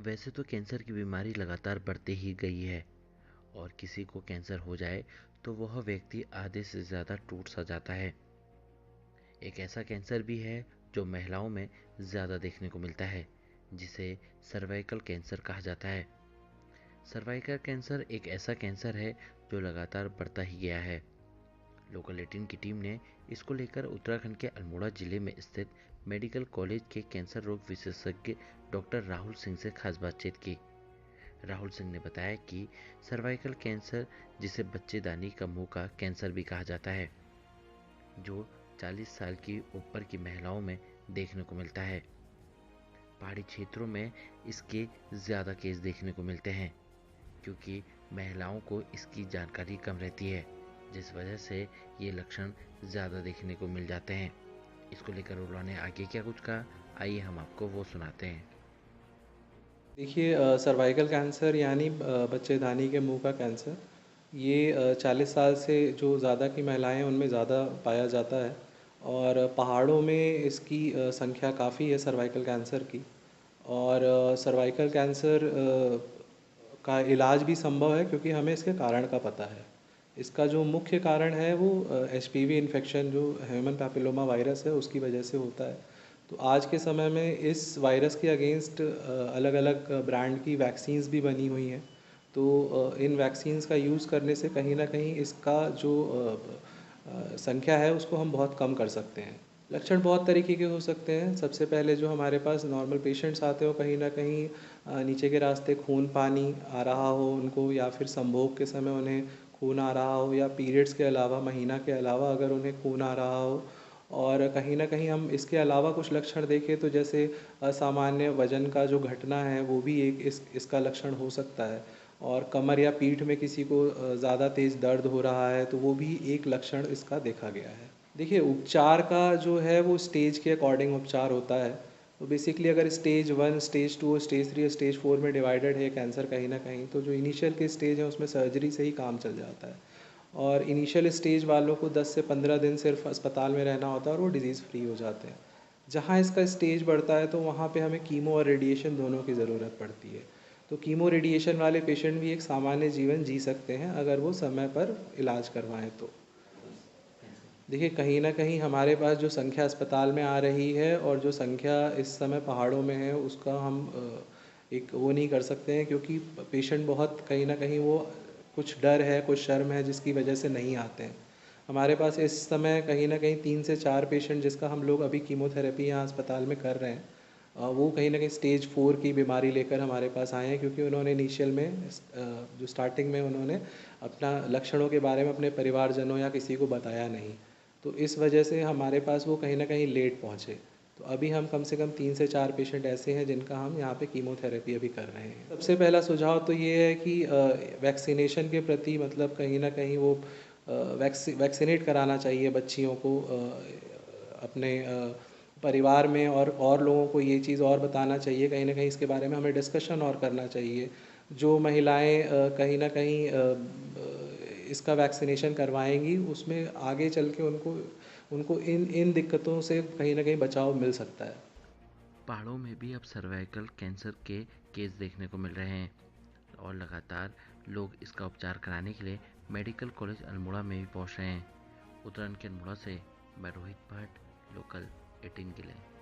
वैसे तो कैंसर की बीमारी लगातार बढ़ती ही गई है और किसी को कैंसर हो जाए तो वह व्यक्ति आधे से ज़्यादा टूट सा जाता है। एक ऐसा कैंसर भी है जो महिलाओं में ज़्यादा देखने को मिलता है, जिसे सर्वाइकल कैंसर कहा जाता है। सर्वाइकल कैंसर एक ऐसा कैंसर है जो लगातार बढ़ता ही गया है। लोकल 18 की टीम ने इसको लेकर उत्तराखंड के अल्मोड़ा जिले में स्थित मेडिकल कॉलेज के कैंसर रोग विशेषज्ञ डॉक्टर राहुल सिंह से खास बातचीत की। राहुल सिंह ने बताया कि सर्वाइकल कैंसर, जिसे बच्चेदानी का मुंह का कैंसर भी कहा जाता है, जो 40 साल की ऊपर की महिलाओं में देखने को मिलता है। पहाड़ी क्षेत्रों में इसके ज़्यादा केस देखने को मिलते हैं क्योंकि महिलाओं को इसकी जानकारी कम रहती है, जिस वजह से ये लक्षण ज़्यादा देखने को मिल जाते हैं। इसको लेकर उन्होंने आगे क्या कुछ कहा, आइए हम आपको वो सुनाते हैं। देखिए, सर्वाइकल कैंसर यानी बच्चेदानी के मुंह का कैंसर, ये 40 साल से जो ज़्यादा की महिलाएं हैं उनमें ज़्यादा पाया जाता है। और पहाड़ों में इसकी संख्या काफ़ी है सर्वाइकल कैंसर की। और सर्वाइकल कैंसर का इलाज भी संभव है क्योंकि हमें इसके कारण का पता है। इसका जो मुख्य कारण है वो एचपीवी इन्फेक्शन, जो ह्यूमन पैपिलोमा वायरस है, उसकी वजह से होता है। तो आज के समय में इस वायरस के अगेंस्ट अलग अलग ब्रांड की वैक्सीन्स भी बनी हुई हैं। तो इन वैक्सीन्स का यूज़ करने से कहीं ना कहीं इसका जो संख्या है उसको हम बहुत कम कर सकते हैं। लक्षण बहुत तरीके के हो सकते हैं। सबसे पहले जो हमारे पास नॉर्मल पेशेंट्स आते हो, कहीं ना कहीं नीचे के रास्ते खून पानी आ रहा हो उनको, या फिर संभोग के समय उन्हें खून आ रहा हो, या पीरियड्स के अलावा, महीना के अलावा अगर उन्हें खून आ रहा हो। और कहीं ना कहीं हम इसके अलावा कुछ लक्षण देखें तो जैसे असामान्य वजन का जो घटना है वो भी एक इसका लक्षण हो सकता है। और कमर या पीठ में किसी को ज़्यादा तेज़ दर्द हो रहा है तो वो भी एक लक्षण इसका देखा गया है। देखिए, उपचार का जो है वो स्टेज के अकॉर्डिंग उपचार होता है। तो बेसिकली अगर स्टेज 1, स्टेज 2, स्टेज 3 और स्टेज 4 में डिवाइडेड है कैंसर कहीं ना कहीं, तो जो इनिशियल के स्टेज है उसमें सर्जरी से ही काम चल जाता है। और इनिशियल स्टेज वालों को 10 से 15 दिन सिर्फ अस्पताल में रहना होता है और वो डिज़ीज़ फ्री हो जाते हैं। जहाँ इसका स्टेज बढ़ता है तो वहाँ पे हमें कीमो और रेडिएशन दोनों की ज़रूरत पड़ती है। तो कीमो रेडिएशन वाले पेशेंट भी एक सामान्य जीवन जी सकते हैं अगर वो समय पर इलाज करवाएं तो। देखिए, कहीं न कहीं हमारे पास जो संख्या अस्पताल में आ रही है और जो संख्या इस समय पहाड़ों में है उसका हम एक वो नहीं कर सकते हैं, क्योंकि पेशेंट बहुत कहीं न कहीं वो कुछ डर है, कुछ शर्म है जिसकी वजह से नहीं आते हैं। हमारे पास इस समय कहीं न कहीं 3 से 4 पेशेंट जिसका हम लोग अभी कीमोथेरेपी यहाँ अस्पताल में कर रहे हैं, वो कहीं न कहीं स्टेज 4 की बीमारी लेकर हमारे पास आए हैं, क्योंकि उन्होंने इनिशियल में जो स्टार्टिंग में उन्होंने अपना लक्षणों के बारे में अपने परिवारजनों या किसी को बताया नहीं। तो इस वजह से हमारे पास वो कहीं ना कहीं लेट पहुँचे। तो अभी हम कम से कम 3 से 4 पेशेंट ऐसे हैं जिनका हम यहाँ पे कीमोथेरेपी अभी कर रहे हैं। सबसे पहला सुझाव तो ये है कि वैक्सीनेशन के प्रति, मतलब कहीं ना कहीं वो वैक्सीनेट कराना चाहिए बच्चियों को। अपने परिवार में और लोगों को ये चीज़ और बताना चाहिए, कहीं ना कहीं इसके बारे में हमें डिस्कशन और करना चाहिए। जो महिलाएं कहीं ना कहीं इसका वैक्सीनेशन करवाएंगी उसमें आगे चल के उनको उनको इन इन दिक्कतों से कहीं ना कहीं बचाव मिल सकता है। पहाड़ों में भी अब सर्वाइकल कैंसर के केस देखने को मिल रहे हैं और लगातार लोग इसका उपचार कराने के लिए मेडिकल कॉलेज अल्मोड़ा में भी पहुंच रहे हैं। उत्तराखंड के अल्मोड़ा से मैं रोहित भट्ट, लोकल 18 के लिए।